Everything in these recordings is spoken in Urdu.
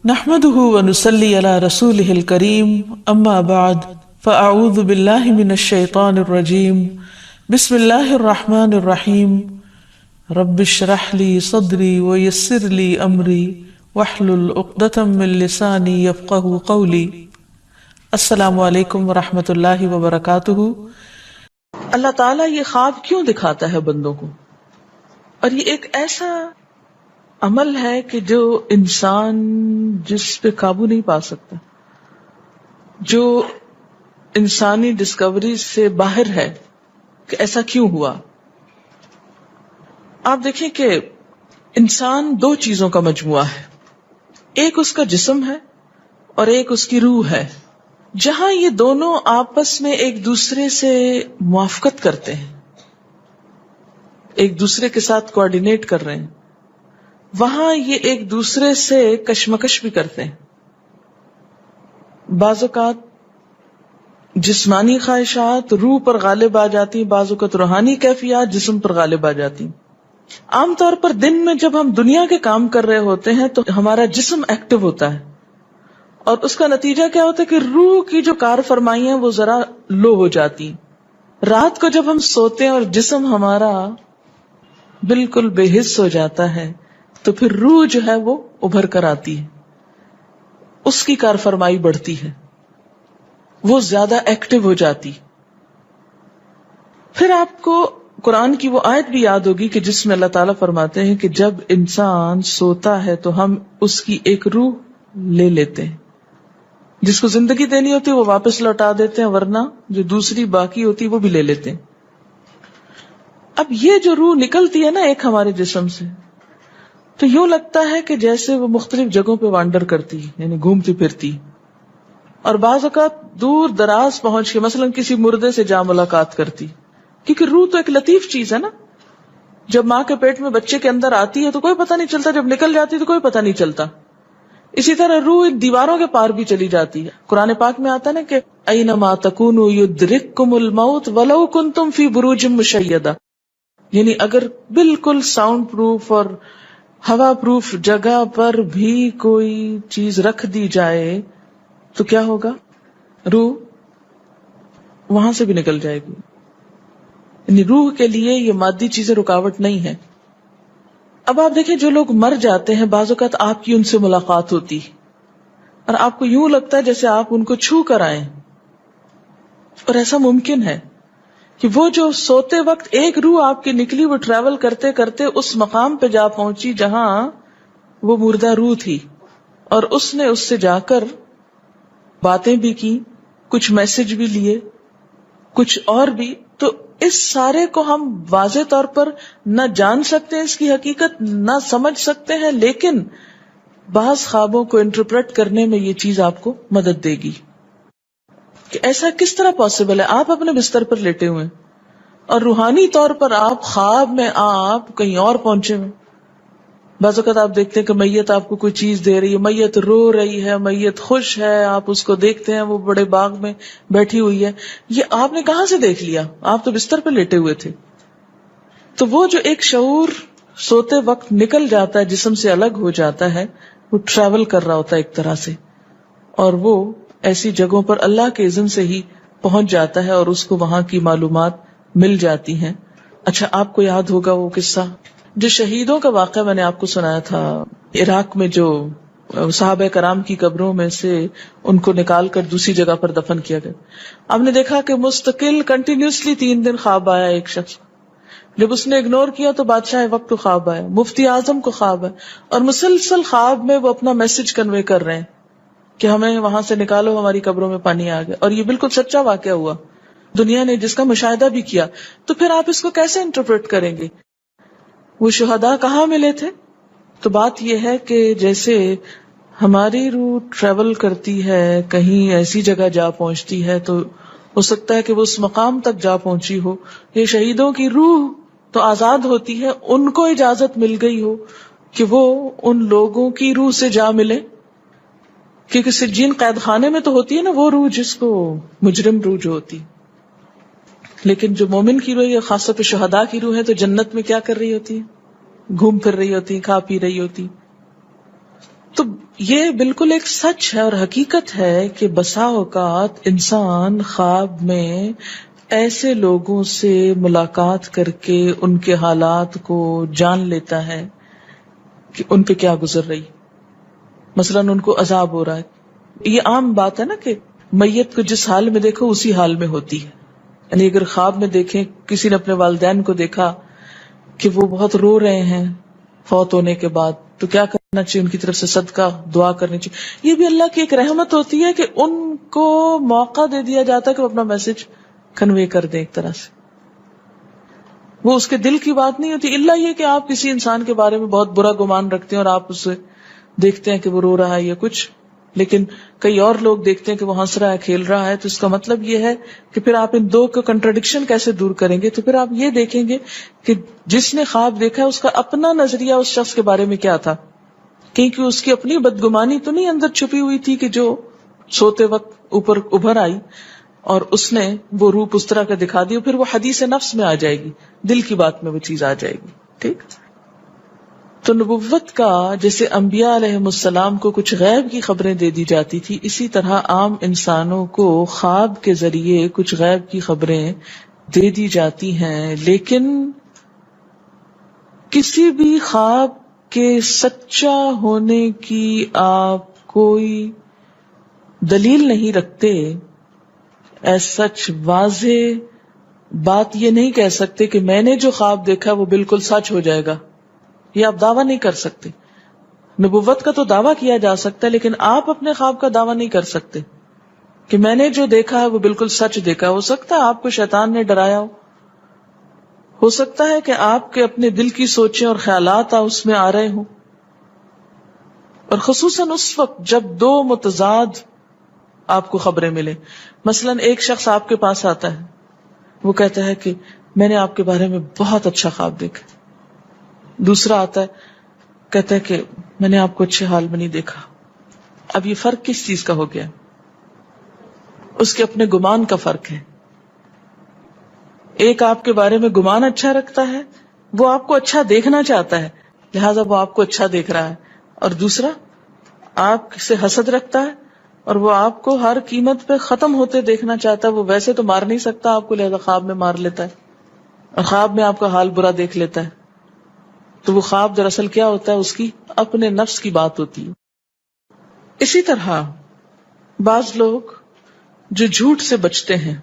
نحمده ونصلي على رسوله الكريم اما بعد فاعوذ بالله من الشيطان الرجيم بسم الله الرحمن الرحيم رب اشرح لي صدري ويسر لي امري واحلل عقدة من لساني يفقهوا قولي. السلام علیکم ورحمۃ اللہ وبرکاتہ. اللہ تعالیٰ یہ خواب کیوں دکھاتا ہے بندوں کو؟ اور یہ ایک ایسا عمل ہے کہ جو انسان جس پہ قابو نہیں پا سکتا، جو انسانی ڈسکوری سے باہر ہے کہ ایسا کیوں ہوا. آپ دیکھیں کہ انسان دو چیزوں کا مجموعہ ہے، ایک اس کا جسم ہے اور ایک اس کی روح ہے. جہاں یہ دونوں آپس میں ایک دوسرے سے موافقت کرتے ہیں، ایک دوسرے کے ساتھ کوآرڈینیٹ کر رہے ہیں، وہاں یہ ایک دوسرے سے کشمکش بھی کرتے ہیں. بعض اوقات جسمانی خواہشات روح پر غالب آ جاتی، بعض اوقات روحانی کیفیات جسم پر غالب آ جاتی. عام طور پر دن میں جب ہم دنیا کے کام کر رہے ہوتے ہیں تو ہمارا جسم ایکٹیو ہوتا ہے، اور اس کا نتیجہ کیا ہوتا ہے کہ روح کی جو کار فرمائی ہیں وہ ذرا لو ہو جاتی. رات کو جب ہم سوتے ہیں اور جسم ہمارا بالکل بے حس ہو جاتا ہے تو پھر روح جو ہے وہ ابھر کر آتی ہے، اس کی کار فرمائی بڑھتی ہے، وہ زیادہ ایکٹیو ہو جاتی. پھر آپ کو قرآن کی وہ آیت بھی یاد ہوگی کہ جس میں اللہ تعالیٰ فرماتے ہیں کہ جب انسان سوتا ہے تو ہم اس کی ایک روح لے لیتے ہیں، جس کو زندگی دینی ہوتی ہے وہ واپس لوٹا دیتے ہیں، ورنہ جو دوسری باقی ہوتی ہے وہ بھی لے لیتے ہیں. اب یہ جو روح نکلتی ہے نا ایک ہمارے جسم سے، تو یوں لگتا ہے کہ جیسے وہ مختلف جگہوں پہ وانڈر کرتی، یعنی گھومتی پھرتی، اور بعض اوقات دور دراز پہنچ کے مثلا کسی مردے سے جا ملاقات کرتی. کیونکہ روح تو ایک لطیف چیز ہے نا، جب ماں کے پیٹ میں بچے کے اندر آتی ہے تو کوئی پتہ نہیں چلتا، جب نکل جاتی تو کوئی پتہ نہیں چلتا. اسی طرح روح دیواروں کے پار بھی چلی جاتی ہے. قرآن پاک میں آتا ہے نا کہ اینما تکونوا یدرککم الموت ولو کنتم فی بروج مشیدہ، یعنی اگر بالکل ساؤنڈ پروف اور ہوا پروف جگہ پر بھی کوئی چیز رکھ دی جائے تو کیا ہوگا؟ روح وہاں سے بھی نکل جائے گی. یعنی روح کے لیے یہ مادی چیزیں رکاوٹ نہیں ہے. اب آپ دیکھیں جو لوگ مر جاتے ہیں بعض اوقات آپ کی ان سے ملاقات ہوتی اور آپ کو یوں لگتا ہے جیسے آپ ان کو چھو کر آئیں، اور ایسا ممکن ہے کہ وہ جو سوتے وقت ایک روح آپ کی نکلی، وہ ٹریول کرتے کرتے اس مقام پہ جا پہنچی جہاں وہ مردہ روح تھی، اور اس نے اس سے جا کر باتیں بھی کی، کچھ میسج بھی لیے، کچھ اور بھی. تو اس سارے کو ہم واضح طور پر نہ جان سکتے ہیں، اس کی حقیقت نہ سمجھ سکتے ہیں، لیکن بعض خوابوں کو انٹرپریٹ کرنے میں یہ چیز آپ کو مدد دے گی کہ ایسا کس طرح پاسبل ہے. آپ اپنے بستر پر لیٹے ہوئے ہیں اور روحانی طور پر آپ خواب میں آپ کہیں اور پہنچے ہوئے. بعض اوقات آپ دیکھتے ہیں کہ میت آپ کو کوئی چیز دے رہی ہے، میت رو رہی ہے، میت خوش ہے، آپ اس کو دیکھتے ہیں وہ بڑے باغ میں بیٹھی ہوئی ہے. یہ آپ نے کہاں سے دیکھ لیا؟ آپ تو بستر پہ لیٹے ہوئے تھے. تو وہ جو ایک شعور سوتے وقت نکل جاتا ہے، جسم سے الگ ہو جاتا ہے، وہ ٹریول کر رہا ہوتا ہے ایک طرح سے، اور وہ ایسی جگہوں پر اللہ کے اذن سے ہی پہنچ جاتا ہے اور اس کو وہاں کی معلومات مل جاتی ہیں. اچھا، آپ کو یاد ہوگا وہ قصہ جو شہیدوں کا واقعہ میں نے آپ کو سنایا تھا، عراق میں جو صحابہ کرام کی قبروں میں سے ان کو نکال کر دوسری جگہ پر دفن کیا گیا. آپ نے دیکھا کہ مستقل کنٹینیوسلی 3 دن خواب آیا ایک شخص، جب اس نے اگنور کیا تو بادشاہ وقت کو خواب آیا، مفتی اعظم کو خواب ہے، اور مسلسل خواب میں وہ اپنا میسج کنوے کر رہے ہیں کہ ہمیں وہاں سے نکالو، ہماری قبروں میں پانی آ گیا. اور یہ بالکل سچا واقعہ ہوا، دنیا نے جس کا مشاہدہ بھی کیا. تو پھر آپ اس کو کیسے انٹرپریٹ کریں گے؟ وہ شہداء کہاں ملے تھے؟ تو بات یہ ہے کہ جیسے ہماری روح ٹریول کرتی ہے، کہیں ایسی جگہ جا پہنچتی ہے، تو ہو سکتا ہے کہ وہ اس مقام تک جا پہنچی ہو. یہ شہیدوں کی روح تو آزاد ہوتی ہے، ان کو اجازت مل گئی ہو کہ وہ ان لوگوں کی روح سے جا ملے. کیونکہ سجین قید خانے میں تو ہوتی ہے نا وہ روح جس کو مجرم روح جو ہوتی، لیکن جو مومن کی روح ہے، خاص طور پہ شہداء کی روح ہے، تو جنت میں کیا کر رہی ہوتی ہے؟ گھوم پھر رہی ہوتی، کھا پی رہی ہوتی. تو یہ بالکل ایک سچ ہے اور حقیقت ہے کہ بسا اوقات انسان خواب میں ایسے لوگوں سے ملاقات کر کے ان کے حالات کو جان لیتا ہے کہ ان پہ کیا گزر رہی. مثلاً ان کو عذاب ہو رہا ہے. یہ عام بات ہے نا کہ میت کو جس حال میں دیکھو اسی حال میں ہوتی ہے. یعنی اگر خواب میں دیکھیں کسی نے اپنے والدین کو دیکھا کہ وہ بہت رو رہے ہیں فوت ہونے کے بعد, تو کیا کرنا چاہیے؟ ان کی طرف سے صدقہ دعا کرنی چاہیے. یہ بھی اللہ کی ایک رحمت ہوتی ہے کہ ان کو موقع دے دیا جاتا ہے کہ وہ اپنا میسج کنوے کر دیں. ایک طرح سے وہ اس کے دل کی بات نہیں ہوتی, الا یہ کہ آپ کسی انسان کے بارے میں بہت برا گمان رکھتے ہیں اور آپ اسے دیکھتے ہیں کہ وہ رو رہا ہے یا کچھ, لیکن کئی اور لوگ دیکھتے ہیں کہ وہ ہنس رہا ہے, کھیل رہا ہے. تو اس کا مطلب یہ ہے کہ پھر آپ ان دو کا کنٹراڈکشن کیسے دور کریں گے؟ تو پھر آپ یہ دیکھیں گے کہ جس نے خواب دیکھا اس کا اپنا نظریہ اس شخص کے بارے میں کیا تھا, کیونکہ اس کی اپنی بدگمانی تو نہیں اندر چھپی ہوئی تھی کہ جو سوتے وقت اوپر ابھر آئی اور اس نے وہ روپ اس طرح کا دکھا دیا. پھر وہ حدیث نفس میں آ جائے گی, دل کی بات میں وہ چیز آ جائے گی. ٹھیک. تو نبوت کا جیسے انبیاء علیہ السلام کو کچھ غیب کی خبریں دے دی جاتی تھی, اسی طرح عام انسانوں کو خواب کے ذریعے کچھ غیب کی خبریں دے دی جاتی ہیں. لیکن کسی بھی خواب کے سچا ہونے کی آپ کوئی دلیل نہیں رکھتے. ایس سچ واضح بات یہ نہیں کہہ سکتے کہ میں نے جو خواب دیکھا وہ بالکل سچ ہو جائے گا, یہ آپ دعویٰ نہیں کر سکتے. نبوت کا تو دعویٰ کیا جا سکتا ہے, لیکن آپ اپنے خواب کا دعویٰ نہیں کر سکتے کہ میں نے جو دیکھا ہے وہ بالکل سچ دیکھا. ہو سکتا ہے آپ کو شیطان نے ڈرایا ہو سکتا ہے کہ آپ کے اپنے دل کی سوچیں اور خیالات اس میں آ رہے ہوں, اور خصوصاً اس وقت جب دو متضاد آپ کو خبریں ملیں. مثلاً ایک شخص آپ کے پاس آتا ہے, وہ کہتا ہے کہ میں نے آپ کے بارے میں بہت اچھا خواب دیکھا. دوسرا آتا ہے کہتا ہے کہ میں نے آپ کو اچھے حال میں نہیں دیکھا. اب یہ فرق کس چیز کا ہو گیا؟ اس کے اپنے گمان کا فرق ہے. ایک آپ کے بارے میں گمان اچھا رکھتا ہے, وہ آپ کو اچھا دیکھنا چاہتا ہے لہذا وہ آپ کو اچھا دیکھ رہا ہے, اور دوسرا آپ سے حسد رکھتا ہے اور وہ آپ کو ہر قیمت پہ ختم ہوتے دیکھنا چاہتا ہے. وہ ویسے تو مار نہیں سکتا آپ کو, لہذا خواب میں مار لیتا ہے اور خواب میں آپ کا حال برا دیکھ لیتا ہے. تو وہ خواب دراصل کیا ہوتا ہے؟ اس کی اپنے نفس کی بات ہوتی ہے. اسی طرح بعض لوگ جو جھوٹ سے بچتے ہیں,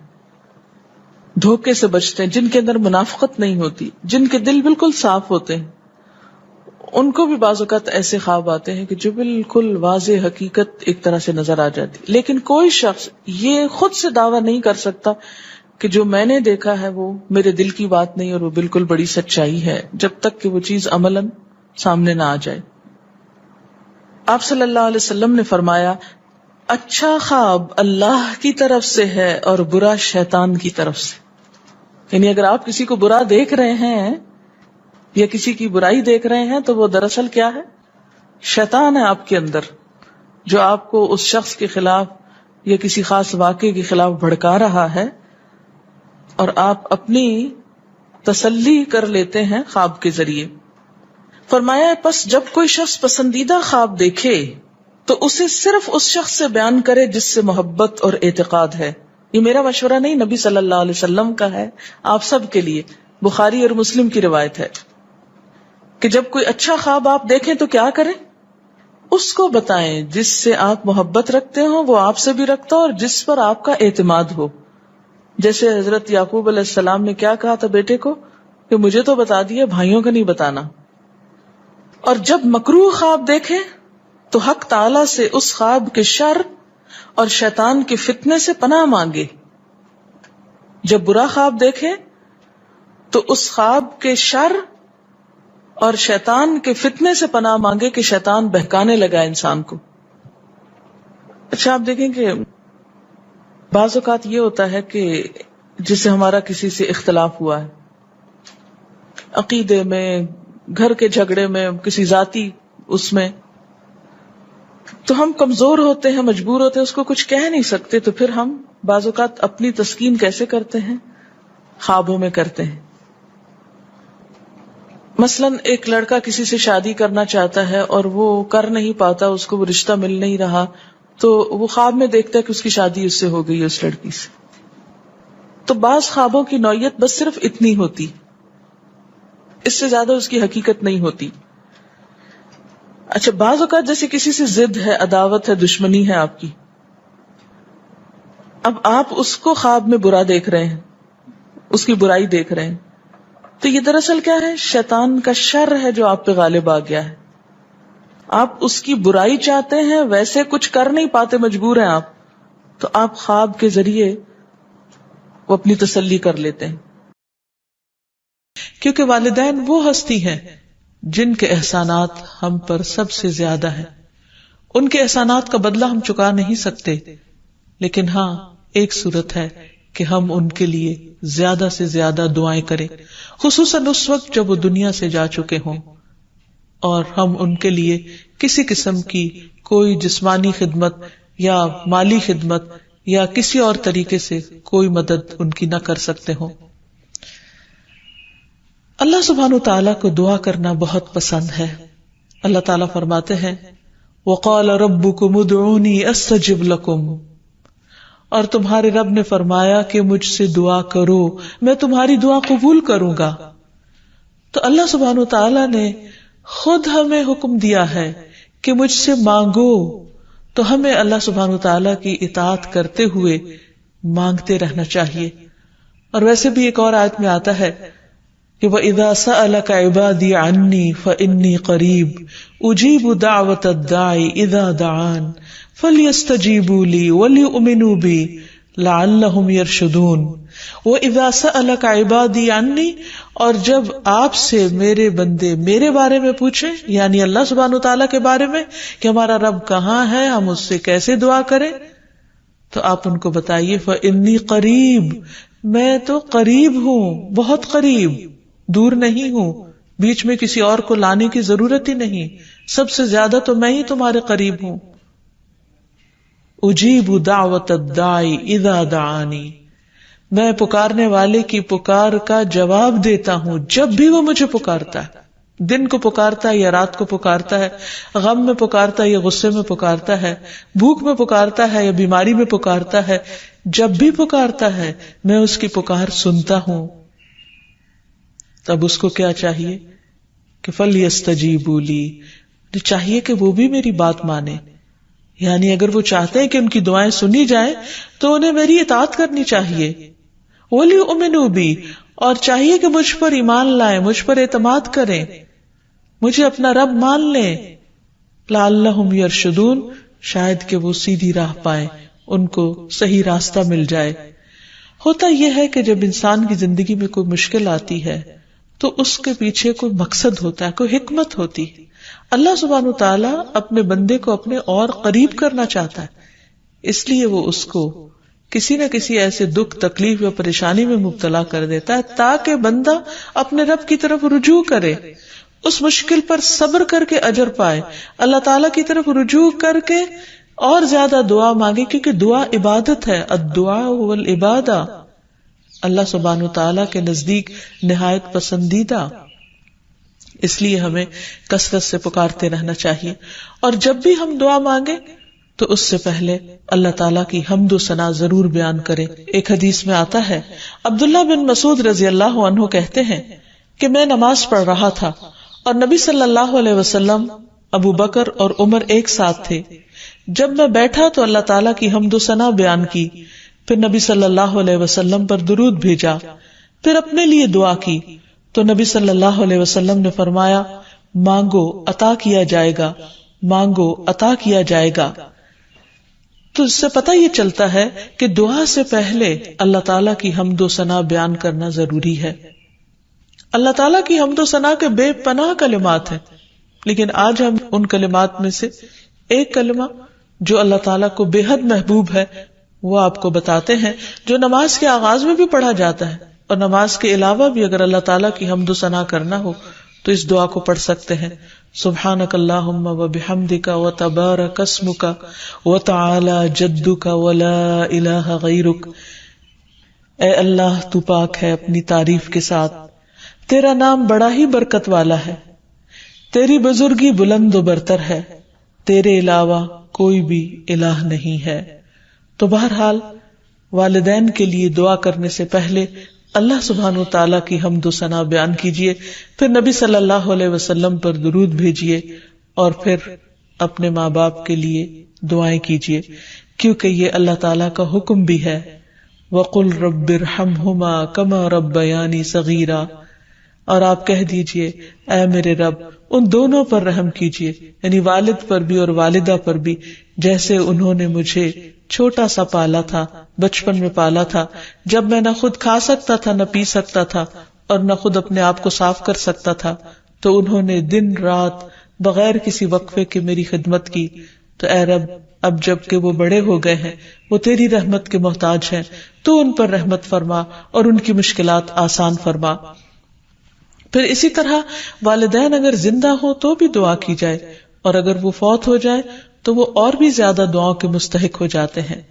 دھوکے سے بچتے ہیں, جن کے اندر منافقت نہیں ہوتی, جن کے دل بالکل صاف ہوتے ہیں, ان کو بھی بعض اوقات ایسے خواب آتے ہیں کہ جو بالکل واضح حقیقت ایک طرح سے نظر آ جاتی. لیکن کوئی شخص یہ خود سے دعویٰ نہیں کر سکتا کہ جو میں نے دیکھا ہے وہ میرے دل کی بات نہیں اور وہ بالکل بڑی سچائی ہے, جب تک کہ وہ چیز عملاً سامنے نہ آ جائے. آپ صلی اللہ علیہ وسلم نے فرمایا, اچھا خواب اللہ کی طرف سے ہے اور برا شیطان کی طرف سے. یعنی اگر آپ کسی کو برا دیکھ رہے ہیں یا کسی کی برائی دیکھ رہے ہیں تو وہ دراصل کیا ہے؟ شیطان ہے آپ کے اندر, جو آپ کو اس شخص کے خلاف یا کسی خاص واقعے کے خلاف بھڑکا رہا ہے, اور آپ اپنی تسلی کر لیتے ہیں خواب کے ذریعے. فرمایا پس جب کوئی شخص پسندیدہ خواب دیکھے تو اسے صرف اس شخص سے بیان کرے جس سے محبت اور اعتقاد ہے. یہ میرا مشورہ نہیں, نبی صلی اللہ علیہ وسلم کا ہے آپ سب کے لیے. بخاری اور مسلم کی روایت ہے کہ جب کوئی اچھا خواب آپ دیکھیں تو کیا کریں؟ اس کو بتائیں جس سے آپ محبت رکھتے ہو, وہ آپ سے بھی رکھتا ہو اور جس پر آپ کا اعتماد ہو. جیسے حضرت یعقوب علیہ السلام نے کیا کہا تھا بیٹے کو کہ مجھے تو بتا دیا, بھائیوں کو نہیں بتانا. اور جب مکروہ خواب دیکھیں تو حق تعالی سے اس خواب کے شر اور شیطان کے فتنے سے پناہ مانگے. جب برا خواب دیکھیں تو اس خواب کے شر اور شیطان کے فتنے سے پناہ مانگے کہ شیطان بہکانے لگا انسان کو. اچھا آپ دیکھیں کہ بعض اوقات یہ ہوتا ہے کہ جسے ہمارا کسی سے اختلاف ہوا ہے, عقیدے میں, گھر کے جھگڑے میں, کسی ذاتی اس میں, تو ہم کمزور ہوتے ہیں, مجبور ہوتے ہیں, اس کو کچھ کہہ نہیں سکتے. تو پھر ہم بعض اوقات اپنی تسکین کیسے کرتے ہیں؟ خوابوں میں کرتے ہیں. مثلاً ایک لڑکا کسی سے شادی کرنا چاہتا ہے اور وہ کر نہیں پاتا، اس کو وہ رشتہ مل نہیں رہا، تو وہ خواب میں دیکھتا ہے کہ اس کی شادی اس سے ہو گئی ہے، اس لڑکی سے. تو بعض خوابوں کی نوعیت بس صرف اتنی ہوتی، اس سے زیادہ اس کی حقیقت نہیں ہوتی. اچھا، بعض اوقات جیسے کسی سے ضد ہے، عداوت ہے، دشمنی ہے آپ کی، اب آپ اس کو خواب میں برا دیکھ رہے ہیں، اس کی برائی دیکھ رہے ہیں، تو یہ دراصل کیا ہے؟ شیطان کا شر ہے جو آپ پہ غالب آ گیا ہے. آپ اس کی برائی چاہتے ہیں، ویسے کچھ کر نہیں پاتے، مجبور ہیں آپ، تو آپ خواب کے ذریعے وہ اپنی تسلی کر لیتے ہیں. کیونکہ والدین وہ ہستی ہیں جن کے احسانات ہم پر سب سے زیادہ ہیں. ان کے احسانات کا بدلہ ہم چکا نہیں سکتے، لیکن ہاں ایک صورت ہے کہ ہم ان کے لیے زیادہ سے زیادہ دعائیں کریں، خصوصاً اس وقت جب وہ دنیا سے جا چکے ہوں، اور ہم ان کے لیے کسی قسم کی کوئی جسمانی خدمت یا مالی خدمت یا کسی اور طریقے سے کوئی مدد ان کی نہ کر سکتے ہوں. اللہ سبحانہ وتعالیٰ کو دعا کرنا بہت پسند ہے. اللہ تعالیٰ فرماتے ہیں وَقَالَ رَبُّكُمُ ادْعُونِي أَسْتَجِبْ لَكُمْ، اور تمہارے رب نے فرمایا کہ مجھ سے دعا کرو، میں تمہاری دعا قبول کروں گا. تو اللہ سبحانہ وتعالیٰ نے خود ہمیں حکم دیا ہے کہ مجھ سے مانگو، تو ہمیں اللہ سبحانہ وتعالیٰ کی اطاعت کرتے ہوئے مانگتے رہنا چاہیے. اور ویسے بھی ایک اور آیت میں آتا ہے کہ وَإِذَا سَأَلَكَ عِبَادِي عَنِّي فَإِنِّي قَرِيبٌ أُجِيبُ دَعْوَةَ الدَّاعِ إِذَا دَعَانِ فَلْيَسْتَجِيبُوا لِي وَلْيُؤْمِنُوا بِي لَعَلَّهُمْ يَرْشُدُونَ. وَإِذَا سَأَلَكَ عِبَادِي عَنِّي، اور جب آپ سے میرے بندے میرے بارے میں پوچھیں، یعنی اللہ سبحانہ وتعالیٰ کے بارے میں کہ ہمارا رب کہاں ہے، ہم اس سے کیسے دعا کریں، تو آپ ان کو بتائیے فَإِنِّي قَرِيبٌ، میں تو قریب ہوں، بہت قریب، دور نہیں ہوں، بیچ میں کسی اور کو لانے کی ضرورت ہی نہیں، سب سے زیادہ تو میں ہی تمہارے قریب ہوں. اجیب دعوت الداعی اذا دعانی، میں پکارنے والے کی پکار کا جواب دیتا ہوں جب بھی وہ مجھے پکارتا ہے. دن کو پکارتا ہے یا رات کو پکارتا ہے، غم میں پکارتا ہے یا غصے میں پکارتا ہے، بھوک میں پکارتا ہے یا بیماری میں پکارتا ہے، جب بھی پکارتا ہے میں اس کی پکار سنتا ہوں. تب اس کو کیا چاہیے کہ فَلْيَسْتَجِيبُوا لِي، چاہیے کہ وہ بھی میری بات مانے. یعنی اگر وہ چاہتے ہیں کہ ان کی دعائیں سنی جائیں تو انہیں میری اطاعت کرنی چاہیے. وَلْيُؤْمِنُوا بِي، اور چاہیے کہ مجھ پر ایمان لائیں، مجھ پر اعتماد کریں، مجھے اپنا رب مان لیں. لَعَلَّهُمْ يَرْشُدُونَ، شاید کہ وہ سیدھی راہ پائیں، ان کو صحیح راستہ مل جائے. ہوتا یہ ہے کہ جب انسان کی زندگی میں کوئی مشکل آتی ہے تو اس کے پیچھے کوئی مقصد ہوتا ہے، کوئی حکمت ہوتی ہے. اللہ سبحانہ وتعالیٰ اپنے بندے کو اپنے اور قریب کرنا چاہتا ہے، اس لیے وہ اس کو کسی نہ کسی ایسے دکھ، تکلیف یا پریشانی میں مبتلا کر دیتا ہے تاکہ بندہ اپنے رب کی طرف رجوع کرے، اس مشکل پر صبر کر کے اجر پائے، اللہ تعالیٰ کی طرف رجوع کر کے اور زیادہ دعا مانگے، کیونکہ دعا عبادت ہے. الدعاء هو العبادہ، اللہ سبحانہ وتعالیٰ کے نزدیک نہایت پسندیدہ. اس لیے ہمیں کثرت سے پکارتے رہنا چاہیے، اور جب بھی ہم دعا مانگے تو اس سے پہلے اللہ تعالیٰ کی حمد و ثنا ضرور بیان کریں. ایک حدیث میں آتا ہے، عبداللہ بن مسعود رضی اللہ عنہ کہتے ہیں کہ میں نماز پڑھ رہا تھا اور نبی صلی اللہ علیہ وسلم، ابو بکر اور عمر ایک ساتھ تھے. جب میں بیٹھا تو اللہ تعالیٰ کی حمد و ثنا بیان کی، پھر نبی صلی اللہ علیہ وسلم پر درود بھیجا، پھر اپنے لیے دعا کی تو نبی صلی اللہ علیہ وسلم نے فرمایا مانگو عطا کیا جائے گا، مانگو عطا کیا جائے گا. تو اس سے پتہ یہ چلتا ہے کہ دعا سے پہلے اللہ تعالیٰ کی حمد و ثنا بیان کرنا ضروری ہے. اللہ تعالیٰ کی حمد و ثنا کے بے پناہ کلمات ہیں، لیکن آج ہم ان کلمات میں سے ایک کلمہ جو اللہ تعالیٰ کو بے حد محبوب ہے وہ آپ کو بتاتے ہیں، جو نماز کے آغاز میں بھی پڑھا جاتا ہے، اور نماز کے علاوہ بھی اگر اللہ تعالیٰ کی حمد و ثنا کرنا ہو تو اس دعا کو پڑھ سکتے ہیں. سبحانک اللہم و بحمدک و تبارک اسمک و تعالی جدک و لا الہ غیرک. اے اللہ تو پاک ہے اپنی تعریف کے ساتھ، تیرا نام بڑا ہی برکت والا ہے، تیری بزرگی بلند و برتر ہے، تیرے علاوہ کوئی بھی الہ نہیں ہے۔ تو بہرحال والدین کے لیے دعا کرنے سے پہلے اللہ سبحانہ وتعالی کی حمد و ثنا بیان کیجیے، پھر نبی صلی اللہ علیہ وسلم پر درود بھیجیے، اور پھر اپنے ماں باپ کے لیے دعائیں کیجیے، کیونکہ یہ اللہ تعالیٰ کا حکم بھی ہے، وَقُلْ رَبِّ ارْحَمْهُمَا كَمَا رَبَّيَانِي صَغِيرًا، اور آپ کہہ دیجئے اے میرے رب ان دونوں پر رحم کیجئے، یعنی والد پر بھی اور والدہ پر بھی، جیسے انہوں نے مجھے چھوٹا سا پالا تھا، بچپن میں پالا تھا، جب میں نہ خود کھا سکتا تھا نہ پی سکتا تھا اور نہ خود اپنے آپ کو صاف کر سکتا تھا، تو انہوں نے دن رات بغیر کسی وقفے کے میری خدمت کی۔ تو اے رب اب جب کہ وہ بڑے ہو گئے ہیں، وہ تیری رحمت کے محتاج ہیں، تو ان پر رحمت فرما اور ان کی مشکلات آسان فرما۔ پھر اسی طرح والدین اگر زندہ ہو تو بھی دعا کی جائے، اور اگر وہ فوت ہو جائے تو وہ اور بھی زیادہ دعاؤں کے مستحق ہو جاتے ہیں۔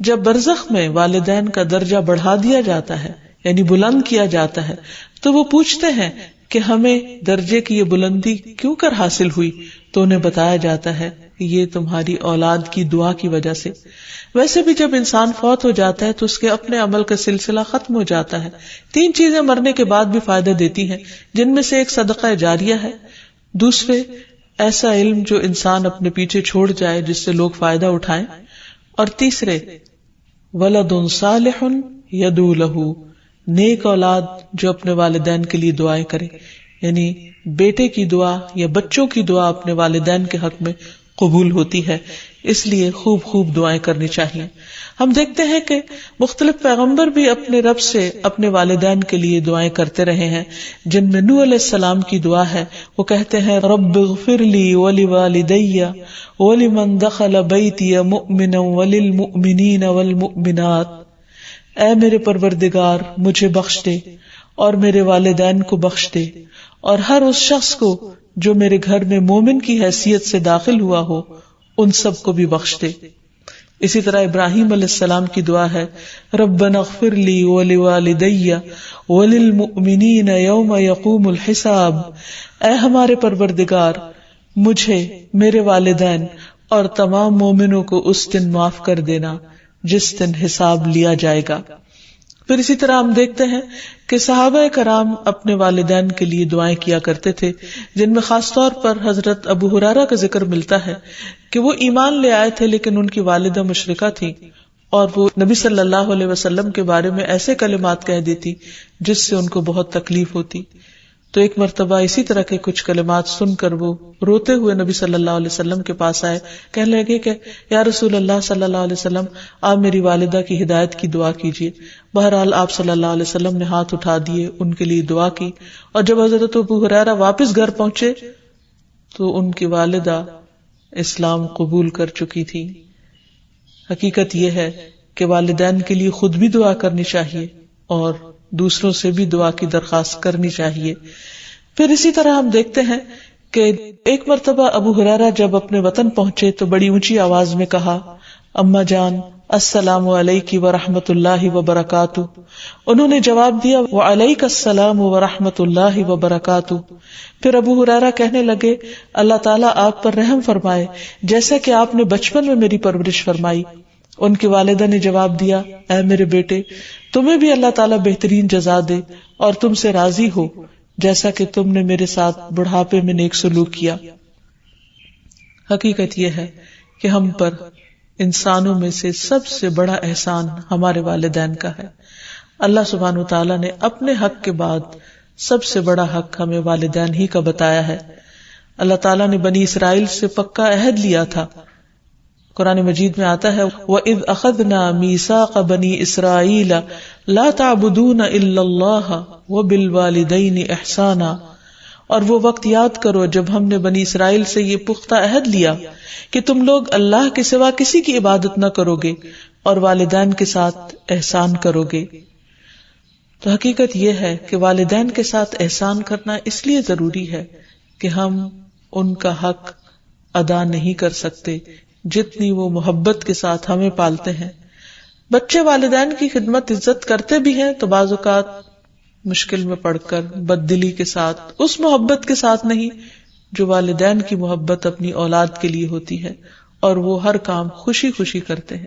جب برزخ میں والدین کا درجہ بڑھا دیا جاتا ہے، یعنی بلند کیا جاتا ہے، تو وہ پوچھتے ہیں کہ ہمیں درجے کی یہ بلندی کیوں کر حاصل ہوئی، تو انہیں بتایا جاتا ہے کہ یہ تمہاری اولاد کی دعا کی وجہ سے۔ ویسے بھی جب انسان فوت ہو جاتا ہے تو اس کے اپنے عمل کا سلسلہ ختم ہو جاتا ہے۔ 3 چیزیں مرنے کے بعد بھی فائدہ دیتی ہیں، جن میں سے ایک صدقہ جاریہ ہے، دوسرے ایسا علم جو انسان اپنے پیچھے چھوڑ جائے جس سے لوگ فائدہ اٹھائیں، اور تیسرے ولد صالح یدعو لہ، نیک اولاد جو اپنے والدین کے لیے دعائیں کرے، یعنی بیٹے کی دعا یا بچوں کی دعا اپنے والدین کے حق میں قبول ہوتی ہے، اس لیے خوب خوب دعائیں کرنی چاہیے۔ ہم دیکھتے ہیں کہ مختلف پیغمبر بھی اپنے رب سے اپنے والدین کے لیے دعائیں کرتے رہے ہیں، جن میں نوح علیہ السلام کی دعا ہے، وہ کہتے ہیں رب اغفر لی ولوالدی ولمن دخل بیتی مؤمنا وللمؤمنین والمؤمنات، اے میرے پروردگار مجھے بخش دے اور میرے والدین کو بخش دے، اور ہر اس شخص کو جو میرے گھر میں مومن کی حیثیت سے داخل ہوا ہو ان سب کو بھی بخش دے۔ اسی طرح ابراہیم علیہ السلام کی دعا ہے ربنا اغفر لی ولوالدی وللمؤمنین یوم یقوم الحساب، اے ہمارے پروردگار مجھے، میرے والدین اور تمام مومنوں کو اس دن معاف کر دینا جس دن حساب لیا جائے گا۔ پھر اسی طرح ہم دیکھتے ہیں کہ صحابہ کرام اپنے والدین کے لیے دعائیں کیا کرتے تھے، جن میں خاص طور پر حضرت ابو ہریرہ کا ذکر ملتا ہے کہ وہ ایمان لے آئے تھے لیکن ان کی والدہ مشرکہ تھی، اور وہ نبی صلی اللہ علیہ وسلم کے بارے میں ایسے کلمات کہہ دیتی جس سے ان کو بہت تکلیف ہوتی۔ تو ایک مرتبہ اسی طرح کے کچھ کلمات سن کر وہ روتے ہوئے نبی صلی اللہ علیہ وسلم کے پاس آئے، کہنے لگے کہ یا رسول اللہ صلی اللہ علیہ وسلم آپ میری والدہ کی ہدایت کی دعا کیجیے۔ بہرحال آپ صلی اللہ علیہ وسلم نے ہاتھ اٹھا دیے، ان کے لیے دعا کی، اور جب حضرت ابو ہریرہ واپس گھر پہنچے تو ان کی والدہ اسلام قبول کر چکی تھی۔ حقیقت یہ ہے کہ والدین کے لیے خود بھی دعا کرنی چاہیے اور دوسروں سے بھی دعا کی درخواست کرنی چاہیے۔ پھر اسی طرح ہم دیکھتے ہیں کہ ایک مرتبہ ابو ہریرہ جب اپنے وطن پہنچے تو بڑی اونچی آواز میں کہا اما جان السلام علیکی ورحمۃ اللہ وبرکاتہ۔ انہوں نے جواب دیا وعلیک السلام ورحمۃ اللہ وبرکاتہ۔ پھر ابو ہریرہ کہنے لگے اللہ تعالیٰ آپ پر رحم فرمائے جیسا کہ آپ نے بچپن میں میری پرورش فرمائی۔ ان کی والدہ نے جواب دیا اے میرے بیٹے تمہیں بھی اللہ تعالیٰ بہترین جزا دے اور تم سے راضی ہو جیسا کہ تم نے میرے ساتھ بڑھاپے میں نیک سلوک کیا۔ حقیقت یہ ہے کہ ہم پر انسانوں میں سے سب سے بڑا احسان ہمارے والدین کا ہے۔ اللہ سبحانہ وتعالیٰ نے اپنے حق کے بعد سب سے بڑا حق ہمیں والدین ہی کا بتایا ہے۔ اللہ تعالیٰ نے بنی اسرائیل سے پکا عہد لیا تھا۔ قرآن مجید میں آتا ہے وَإِذْ أَخَذْنَا مِيثَاقَ بَنِي إِسْرَائِيلَ لَا تَعْبُدُونَ إِلَّا اللَّهَ وَبِالْوَالِدَيْنِ إِحْسَانًا، اور وہ وقت یاد کرو جب ہم نے بنی اسرائیل سے یہ پختہ عہد لیا کہ تم لوگ اللہ کے سوا کسی کی عبادت نہ کرو گے اور والدین کے ساتھ احسان کرو گے۔ تو حقیقت یہ ہے کہ والدین کے ساتھ احسان کرنا اس لیے ضروری ہے کہ ہم ان کا حق ادا نہیں کر سکتے جتنی وہ محبت کے ساتھ ہمیں پالتے ہیں۔ بچے والدین کی خدمت عزت کرتے بھی ہیں تو بعض اوقات مشکل میں پڑ کر بد دلی کے ساتھ، اس محبت کے ساتھ نہیں جو والدین کی محبت اپنی اولاد کے لیے ہوتی ہے، اور وہ ہر کام خوشی خوشی کرتے ہیں.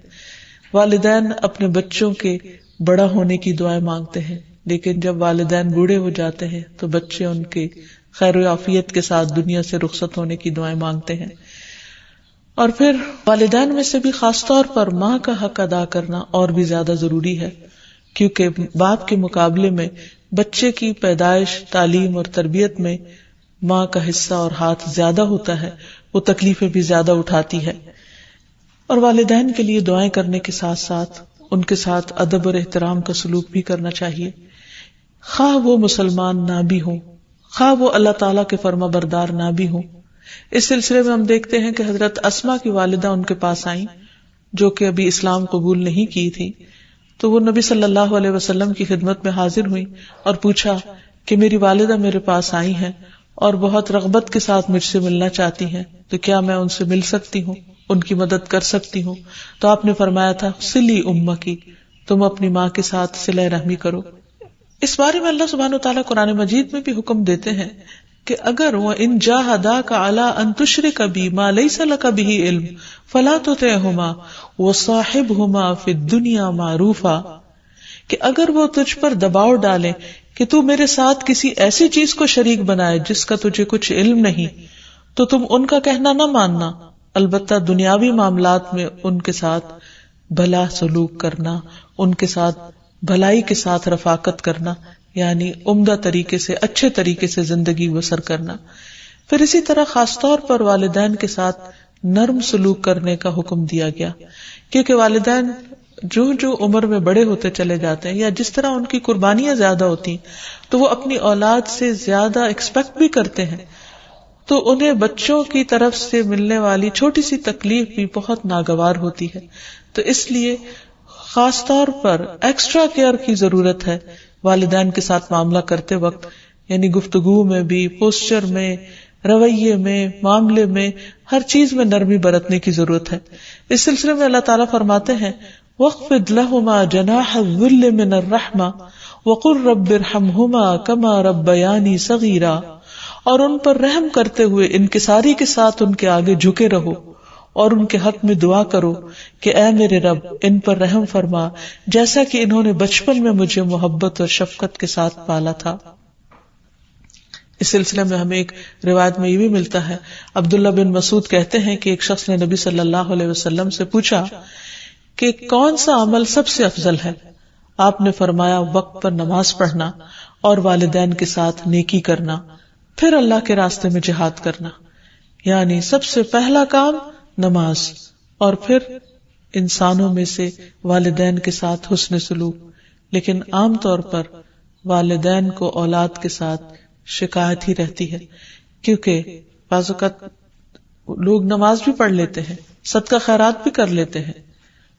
والدین اپنے بچوں کے بڑا ہونے کی دعائیں مانگتے ہیں، لیکن جب والدین بوڑھے ہو جاتے ہیں تو بچے ان کے خیر و عافیت کے ساتھ دنیا سے رخصت ہونے کی دعائیں مانگتے ہیں. اور پھر والدین میں سے بھی خاص طور پر ماں کا حق ادا کرنا اور بھی زیادہ ضروری ہے، کیونکہ باپ کے مقابلے میں بچے کی پیدائش، تعلیم اور تربیت میں ماں کا حصہ اور ہاتھ زیادہ ہوتا ہے، وہ تکلیفیں بھی زیادہ اٹھاتی ہے. اور والدین کے لیے دعائیں کرنے کے ساتھ ساتھ ان کے ساتھ ادب اور احترام کا سلوک بھی کرنا چاہیے، خواہ وہ مسلمان نہ بھی ہوں، خواہ وہ اللہ تعالیٰ کے فرما بردار نہ بھی ہوں. اس سلسلے میں ہم دیکھتے ہیں کہ حضرت اسما کی والدہ ان کے پاس آئیں، جو کہ ابھی اسلام قبول نہیں کی تھی، تو وہ نبی صلی اللہ علیہ وسلم کی خدمت میں حاضر ہوئی اور پوچھا کہ میری والدہ میرے پاس آئی ہیں اور بہت رغبت کے ساتھ مجھ سے ملنا چاہتی ہیں، تو کیا میں ان سے مل سکتی ہوں، ان کی مدد کر سکتی ہوں؟ تو آپ نے فرمایا تھا صلی امکی، تم اپنی ماں کے ساتھ صلہ رحمی کرو. اس بارے میں اللہ سبحانہ وتعالیٰ قرآن مجید میں بھی حکم دیتے ہیں کہ اگر وَإِن جَاهَدَاكَ عَلَىٰ أَن تُشْرِكَ بِي مَا لَيْسَ لَكَ بِهِ عِلْمٌ فَلَا تُطِعْهُمَا وَصَاحِبْهُمَا فِي الدُّنْيَا مَعْرُوفًا، کہ اگر وہ تجھ پر دباؤ ڈالیں کہ تو میرے ساتھ کسی ایسی چیز کو شریک بنائے جس کا تجھے کچھ علم نہیں، تو تم ان کا کہنا نہ ماننا، البتہ دنیاوی معاملات میں ان کے ساتھ بھلا سلوک کرنا، ان کے ساتھ بھلائی کے ساتھ رفاقت کرنا، یعنی عمدہ طریقے سے، اچھے طریقے سے زندگی بسر کرنا. پھر اسی طرح خاص طور پر والدین کے ساتھ نرم سلوک کرنے کا حکم دیا گیا، کیونکہ والدین جو عمر میں بڑے ہوتے چلے جاتے ہیں یا جس طرح ان کی قربانیاں زیادہ ہوتی ہیں تو وہ اپنی اولاد سے زیادہ ایکسپیکٹ بھی کرتے ہیں، تو انہیں بچوں کی طرف سے ملنے والی چھوٹی سی تکلیف بھی بہت ناگوار ہوتی ہے. تو اس لیے خاص طور پر ایکسٹرا کیئر کی ضرورت ہے والدین کے ساتھ معاملہ کرتے وقت، یعنی گفتگو میں بھی، پوسچر میں، رویے میں، معاملے میں، ہر چیز میں نرمی برتنے کی ضرورت ہے. اس سلسلے میں اللہ تعالیٰ فرماتے ہیں وَاخْفِضْ لَهُمَا جَنَاحَ الذُّلِّ مِنَ الرَّحْمَةِ وَقُلْ رَبِّ ارْحَمْهُمَا كَمَا رَبَّيَانِي صَغِيرًا، اور ان پر رحم کرتے ہوئے انکساری کے ساتھ ان کے آگے جھکے رہو اور ان کے حق میں دعا کرو کہ اے میرے رب ان پر رحم فرما جیسا کہ انہوں نے بچپن میں مجھے محبت اور شفقت کے ساتھ پالا تھا. اس سلسلے میں ہمیں ایک روایت میں یہ بھی ملتا ہے، عبداللہ بن مسعود کہتے ہیں کہ ایک شخص نے نبی صلی اللہ علیہ وسلم سے پوچھا کہ کون سا عمل سب سے افضل ہے؟ آپ نے فرمایا وقت پر نماز پڑھنا اور والدین کے ساتھ نیکی کرنا، پھر اللہ کے راستے میں جہاد کرنا. یعنی سب سے پہلا کام نماز، اور پھر انسانوں میں سے والدین کے ساتھ حسن سلوک. لیکن عام طور پر والدین کو اولاد کے ساتھ شکایت ہی رہتی ہے، کیونکہ بعض اوقات لوگ نماز بھی پڑھ لیتے ہیں، صدقہ خیرات بھی کر لیتے ہیں،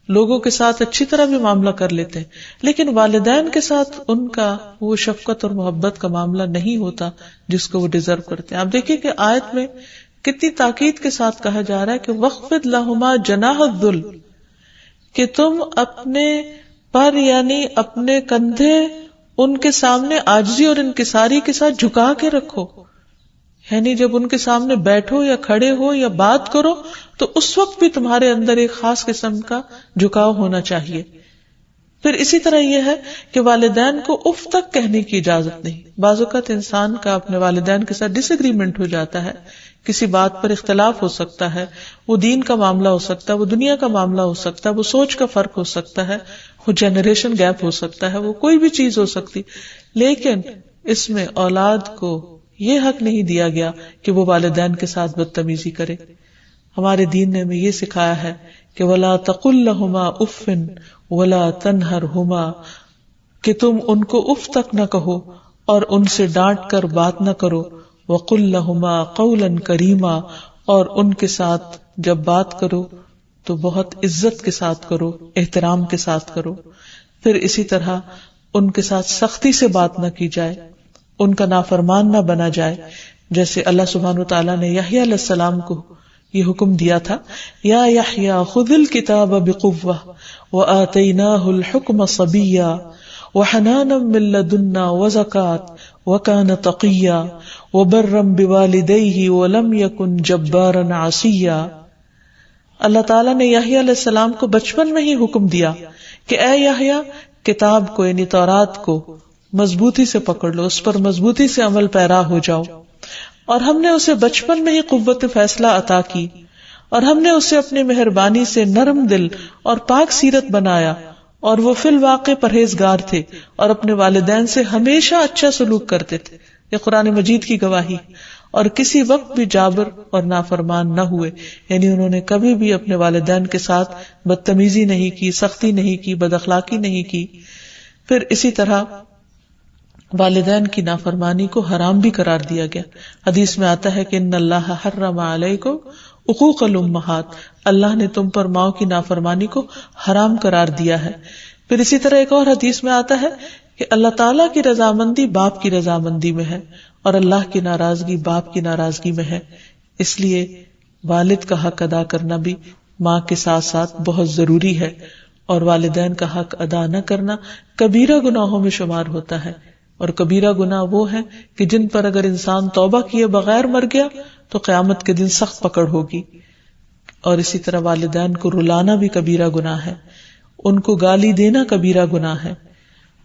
لوگوں کے ساتھ اچھی طرح بھی معاملہ کر لیتے ہیں، لیکن والدین کے ساتھ ان کا وہ شفقت اور محبت کا معاملہ نہیں ہوتا جس کو وہ ڈیزرو کرتے ہیں. آپ دیکھیں کہ آیت میں کتنی تاکید کے ساتھ کہا جا رہا ہے کہ وَاخْفِضْ لَهُمَا جَنَاحَ الذُّلِّ، کہ تم اپنے پر یعنی اپنے کندھے ان کے سامنے عاجزی اور انکساری کے ساتھ جھکا کے رکھو. یعنی جب ان کے سامنے بیٹھو یا کھڑے ہو یا بات کرو تو اس وقت بھی تمہارے اندر ایک خاص قسم کا جھکاؤ ہونا چاہیے. پھر اسی طرح یہ ہے کہ والدین کو اف تک کہنے کی اجازت نہیں. بعض اوقات انسان کا اپنے والدین کے ساتھ ڈس ایگریمنٹ ہو جاتا ہے، کسی بات پر اختلاف ہو سکتا ہے، وہ دین کا معاملہ ہو سکتا ہے، وہ دنیا کا معاملہ ہو سکتا ہے، وہ سوچ کا فرق ہو سکتا ہے، وہ جنریشن گیپ ہو سکتا ہے، وہ کوئی بھی چیز ہو سکتی، لیکن اس میں اولاد کو یہ حق نہیں دیا گیا کہ وہ والدین کے ساتھ بدتمیزی کرے. ہمارے دین نے ہمیں یہ سکھایا ہے کہ وَلَا تَقُلْ لَهُمَا اُفٍّ وَلَا تَنْهَرْهُمَا، کہ تم ان کو اف تک نہ کہو اور ان سے ڈانٹ کر بات نہ کرو. وَقُلْ لَهُمَا قَوْلًا كَرِيمًا، اور ان کے ساتھ جب بات کرو تو بہت عزت کے ساتھ کرو، احترام کے ساتھ کرو. پھر اسی طرح ان کے ساتھ سختی سے بات نہ کی جائے، ان کا نافرمان نہ بنا جائے، جیسے اللہ سبحانہ وتعالیٰ نے یحییٰ علیہ السلام کو یہ حکم دیا تھا، یا یحییٰ خذ الکتاب بقوہ وآتیناہ الحکم صبیا وحنانا من لدنا وزکاة وکان تقیا وبرا بوالدیہ ولم یکن جبارا عصیا. اللہ تعالیٰ نے یحییٰ علیہ السلام کو بچپن میں ہی حکم دیا کہ اے یحییٰ کتاب کو یعنی تورات کو مضبوطی سے پکڑ لو، اس پر مضبوطی سے عمل پیرا ہو جاؤ. اور ہم نے اسے بچپن میں ہی قوت فیصلہ عطا کی، اور ہم نے اسے اپنی مہربانی سے نرم دل اور پاک سیرت بنایا، اور وہ فی الواقع پرہیزگار تھے اور اپنے والدین سے ہمیشہ اچھا سلوک کرتے تھے. یہ قرآن مجید کی گواہی. اور کسی وقت بھی جابر اور نافرمان نہ ہوئے، یعنی انہوں نے کبھی بھی اپنے والدین کے ساتھ بدتمیزی نہیں کی، سختی نہیں کی، بد اخلاقی نہیں کی. پھر اسی طرح والدین کی نافرمانی کو حرام بھی قرار دیا گیا. حدیث میں آتا ہے کہ ان اللہ حرم علیکم حقوق الامہات، اللہ نے تم پر ماؤں کی نافرمانی کو حرام قرار دیا ہے. پھر اسی طرح ایک اور حدیث میں آتا ہے کہ اللہ تعالیٰ کی رضامندی باپ کی رضامندی میں ہے، اور اللہ کی ناراضگی باپ کی ناراضگی میں ہے. اس لیے والد کا حق ادا کرنا بھی ماں کے ساتھ ساتھ بہت ضروری ہے، اور والدین کا حق ادا نہ کرنا کبیرہ گناہوں میں شمار ہوتا ہے. اور کبیرہ گناہ وہ ہیں کہ جن پر اگر انسان توبہ کیے بغیر مر گیا تو قیامت کے دن سخت پکڑ ہوگی. اور اسی طرح والدین کو رلانا بھی کبیرہ گناہ ہے، ان کو گالی دینا کبیرہ گناہ ہے.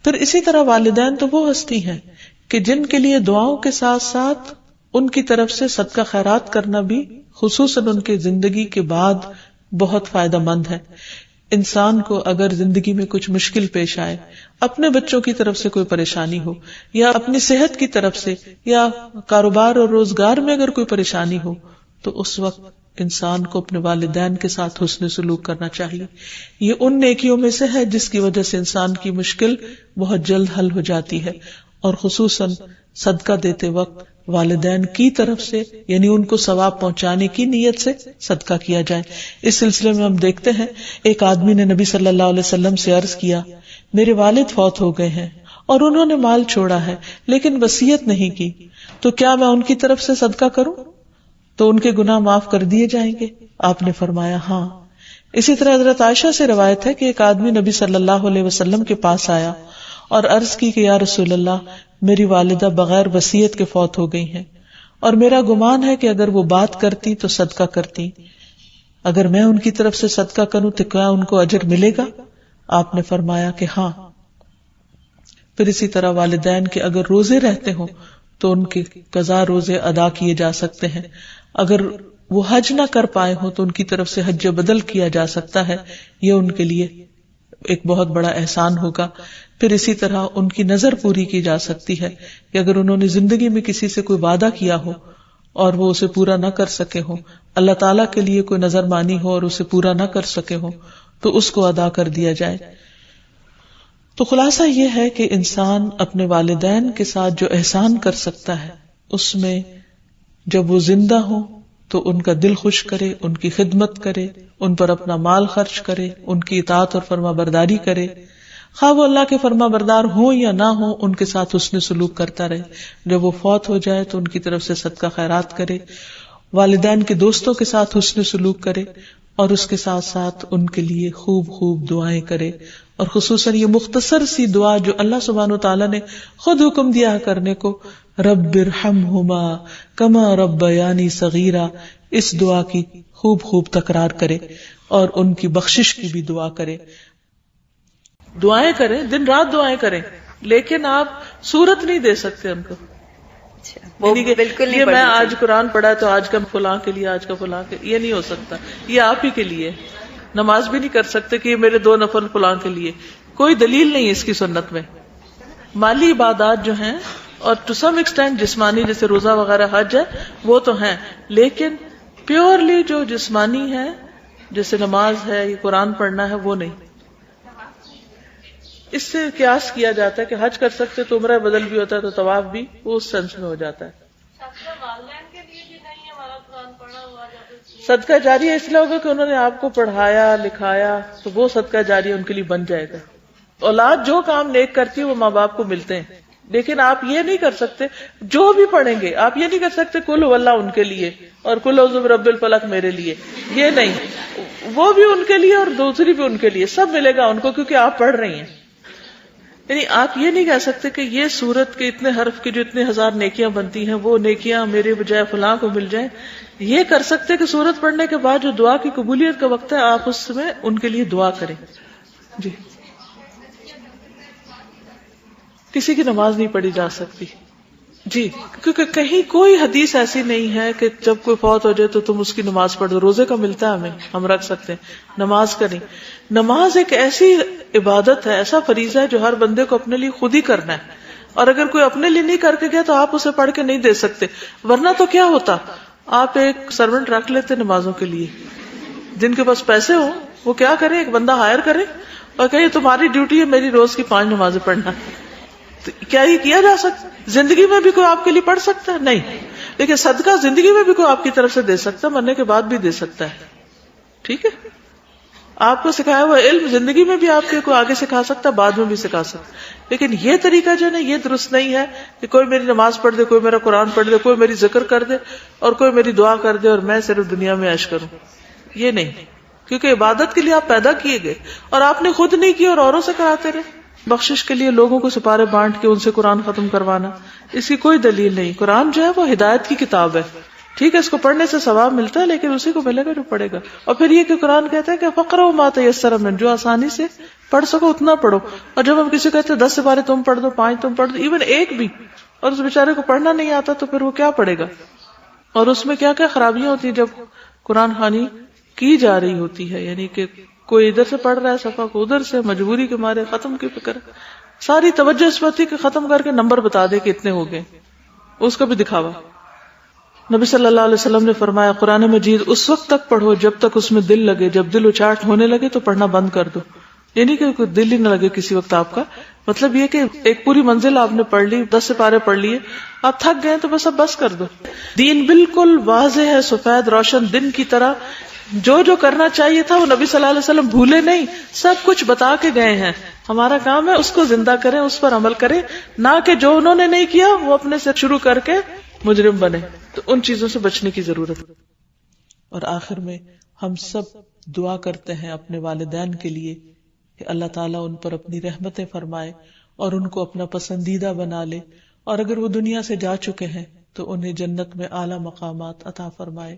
پھر اسی طرح والدین تو وہ ہستی ہیں کہ جن کے لیے دعاؤں کے ساتھ ساتھ ان کی طرف سے صدقہ خیرات کرنا بھی خصوصاً ان کے زندگی کے بعد بہت فائدہ مند ہے. انسان کو اگر زندگی میں کچھ مشکل پیش آئے، اپنے بچوں کی طرف سے کوئی پریشانی ہو، یا اپنی صحت کی طرف سے، یا کاروبار اور روزگار میں اگر کوئی پریشانی ہو، تو اس وقت انسان کو اپنے والدین کے ساتھ حسن سلوک کرنا چاہیے. یہ ان نیکیوں میں سے ہے جس کی وجہ سے انسان کی مشکل بہت جلد حل ہو جاتی ہے. اور خصوصاً صدقہ دیتے وقت والدین کی طرف سے یعنی ان کو ثواب پہنچانے کی نیت سے صدقہ کیا جائے. اس سلسلے میں ہم دیکھتے ہیں ایک آدمی نے نبی صلی اللہ علیہ وسلم سے عرض کیا، میرے والد فوت ہو گئے ہیں اور انہوں نے مال چھوڑا ہے لیکن وصیت نہیں کی، تو کیا میں ان کی طرف سے صدقہ کروں تو ان کے گناہ معاف کر دیے جائیں گے؟ آپ نے فرمایا ہاں. اسی طرح حضرت عائشہ سے روایت ہے کہ ایک آدمی نبی صلی اللہ علیہ وسلم کے پاس آیا اور عرض کی کہ یا رسول اللہ، میری والدہ بغیر وصیت کے فوت ہو گئی ہیں، اور میرا گمان ہے کہ اگر وہ بات کرتی تو صدقہ کرتی، اگر میں ان کی طرف سے صدقہ کروں تو کیا ان کو اجر ملے گا؟ آپ نے فرمایا کہ ہاں. پھر اسی طرح والدین کے اگر روزے رہتے ہوں تو ان کے قضا روزے ادا کیے جا سکتے ہیں. اگر وہ حج نہ کر پائے ہوں تو ان کی طرف سے حج بدل کیا جا سکتا ہے، یہ ان کے لیے ایک بہت بڑا احسان ہوگا. پھر اسی طرح ان کی نظر پوری کی جا سکتی ہے کہ اگر انہوں نے زندگی میں کسی سے کوئی وعدہ کیا ہو اور وہ اسے پورا نہ کر سکے ہوں، اللہ تعالیٰ کے لیے کوئی نظر مانی ہو اور اسے پورا نہ کر سکے ہوں، تو اس کو ادا کر دیا جائے. تو خلاصہ یہ ہے کہ انسان اپنے والدین کے ساتھ جو احسان کر سکتا ہے اس میں جب وہ زندہ ہوں تو ان کا دل خوش کرے، ان کی خدمت کرے، ان پر اپنا مال خرچ کرے، ان کی اطاعت اور فرما برداری کرے، خواہ وہ اللہ کے فرما بردار ہوں یا نہ ہوں، ان کے ساتھ حسن سلوک کرتا رہے. جب وہ فوت ہو جائے تو ان کی طرف سے صدقہ خیرات کرے، والدین کے دوستوں کے ساتھ حسن سلوک کرے، اور اس کے ساتھ ساتھ ان کے لیے خوب خوب دعائیں کرے. اور خصوصاً یہ مختصر سی دعا جو اللہ سبحانہ وتعالیٰ نے خود حکم دیا ہے کرنے کو، رب ارحمہما کما ربیانی صغیرا، اس دعا کی خوب خوب تکرار کرے اور ان کی بخشش کی بھی دعا کرے. دعائیں کریں، دن رات دعائیں کریں، لیکن آپ صورت نہیں دے سکتے ان کو. بالکل یہ میں آج قرآن پڑھا تو آج کا فلاں کے لیے، آج کا فلاں کے، یہ نہیں ہو سکتا. یہ آپ ہی کے لیے. نماز بھی نہیں کر سکتے کہ یہ میرے 2 نفل فلاں کے لیے. کوئی دلیل نہیں ہے اس کی سنت میں. مالی عبادات جو ہیں اور ٹو سم ایکسٹینٹ جسمانی جیسے روزہ وغیرہ حج ہے وہ تو ہیں، لیکن پیورلی جو جسمانی ہے جیسے نماز ہے یا قرآن پڑھنا ہے وہ نہیں. اس سے قیاس کیا جاتا ہے کہ حج کر سکتے تو عمرہ بدل بھی ہوتا ہے تو طواف بھی اس سینس میں ہو جاتا ہے. صدقہ جاری اس لیے ہوگا کہ انہوں نے آپ کو پڑھایا لکھایا تو وہ صدقہ جاری ان کے لیے بن جائے گا. اولاد جو کام نیک کرتی ہے وہ ماں باپ کو ملتے ہیں، لیکن آپ یہ نہیں کر سکتے جو بھی پڑھیں گے، آپ یہ نہیں کر سکتے کل واللہ ان کے لیے اور کل اعوذ برب الفلق میرے لیے. یہ نہیں، وہ بھی ان کے لیے اور دوسری بھی ان کے لیے، سب ملے گا ان کو کیونکہ آپ پڑھ رہی ہیں. یعنی آپ یہ نہیں کہہ سکتے کہ یہ سورت کے اتنے حرف کی جو اتنے ہزار نیکیاں بنتی ہیں وہ نیکیاں میرے بجائے فلاں کو مل جائیں. یہ کر سکتے کہ سورت پڑھنے کے بعد جو دعا کی قبولیت کا وقت ہے آپ اس میں ان کے لیے دعا کریں. جی کسی کی نماز نہیں پڑھی جا سکتی. جی کیونکہ کہیں کوئی حدیث ایسی نہیں ہے کہ جب کوئی فوت ہو جائے تو تم اس کی نماز پڑھ دو. روزے کا ملتا ہے ہمیں, ہم رکھ سکتے ہیں, نماز کا نہیں. نماز ایک ایسی عبادت ہے, ایسا فریضہ ہے جو ہر بندے کو اپنے لیے خود ہی کرنا ہے, اور اگر کوئی اپنے لیے نہیں کر کے گیا تو آپ اسے پڑھ کے نہیں دے سکتے. ورنہ تو کیا ہوتا, آپ ایک سرونٹ رکھ لیتے نمازوں کے لیے, جن کے پاس پیسے ہوں وہ کیا کرے, ایک بندہ ہائر کرے اور کہے تمہاری ڈیوٹی ہے میری روز کی 5 نمازیں پڑھنا. تو کیا یہ کیا جا سکتا؟ زندگی میں بھی کوئی آپ کے لیے پڑھ سکتا ہے؟ نہیں. لیکن صدقہ زندگی میں بھی کوئی آپ کی طرف سے دے سکتا ہے, مرنے کے بعد بھی دے سکتا ہے. ٹھیک ہے, آپ کو سکھایا ہوا علم زندگی میں بھی آپ کے کوئی آگے سکھا سکتا ہے, بعد میں بھی سکھا سکتا ہے. لیکن یہ طریقہ جو ہے یہ درست نہیں ہے کہ کوئی میری نماز پڑھ دے, کوئی میرا قرآن پڑھ دے, کوئی میری ذکر کر دے اور کوئی میری دعا کر دے اور میں صرف دنیا میں عیش کروں. یہ نہیں, کیونکہ عبادت کے لیے آپ پیدا کیے گئے اور آپ نے خود نہیں کی اور اوروں سے کراتے رہے. بخشش کے لیے لوگوں کو سپارے بانٹ کے ان سے قرآن ختم کروانا, اس کی کوئی دلیل نہیں. قرآن جو ہے وہ ہدایت کی کتاب ہے, ٹھیک ہے, اس کو پڑھنے سے ثواب ملتا ہے, لیکن اسی کو ملے گا جو پڑھے گا. اور پھر یہ کہ قرآن کہتا ہے کہ فقرؤ ما تیسر منہ, جو آسانی سے پڑھ سکو اتنا پڑھو. اور جب ہم کسی کو کہتے ہیں 10 سپارے تم پڑھ دو, 5 تم پڑھ دو, ایون ایک بھی, اور اس بیچارے کو پڑھنا نہیں آتا تو پھر وہ کیا پڑھے گا؟ اور اس میں کیا کیا خرابیاں ہوتی ہیں جب قرآن خوانی کی جا رہی ہوتی ہے. یعنی کہ کوئی ادھر سے پڑھ رہا ہے صفحہ کو ادھر سے, مجبوری کے مارے ختم کی فکر, ساری توجہ اس پر تھی کہ ختم کر کے نمبر بتا دے کہ اتنے ہو گئے, اس کا بھی دکھاوا. نبی صلی اللہ علیہ وسلم نے فرمایا قرآن مجید اس وقت تک پڑھو جب تک اس میں دل لگے, جب دل اچاٹ ہونے لگے تو پڑھنا بند کر دو. یعنی کہ کوئی دل ہی نہ لگے کسی وقت آپ کا. مطلب یہ کہ ایک پوری منزل آپ نے پڑھ لی, 10 سپارے پڑھ لیے, آپ تھک گئے تو بس اب بس کر دو. دین بالکل واضح ہے, سفید روشن دن کی طرح. جو کرنا چاہیے تھا وہ نبی صلی اللہ علیہ وسلم بھولے نہیں, سب کچھ بتا کے گئے ہیں. ہمارا کام ہے اس کو زندہ کریں, اس پر عمل کریں, نہ کہ جو انہوں نے نہیں کیا وہ اپنے سے شروع کر کے مجرم بنے. تو ان چیزوں سے بچنے کی ضرورت. اور آخر میں ہم سب دعا کرتے ہیں اپنے والدین کے لیے کہ اللہ تعالیٰ ان پر اپنی رحمتیں فرمائے اور ان کو اپنا پسندیدہ بنا لے, اور اگر وہ دنیا سے جا چکے ہیں تو انہیں جنت میں اعلیٰ مقامات عطا فرمائے.